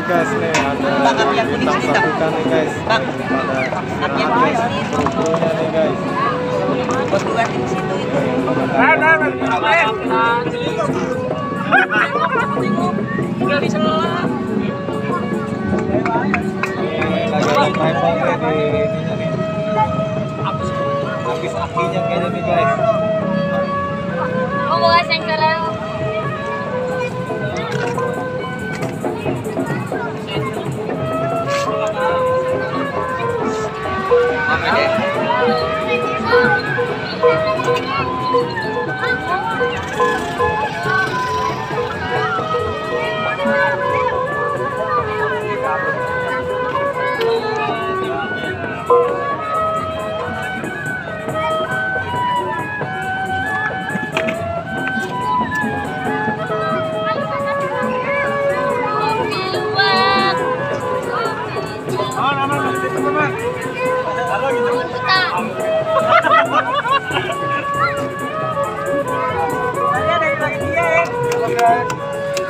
Guys nih ada bintang sapukan nih guys, pada seru-serunya nih guys. Berdua di situ itu. Dari sebelah. Lagi ada tripod nih di ininya nih. Habis akinya kayaknya nih guys. Oh, bukan sengkelan.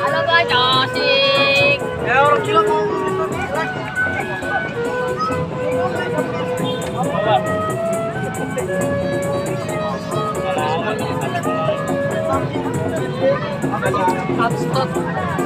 Halo guys, asik. Ya orang gila mau. Stop.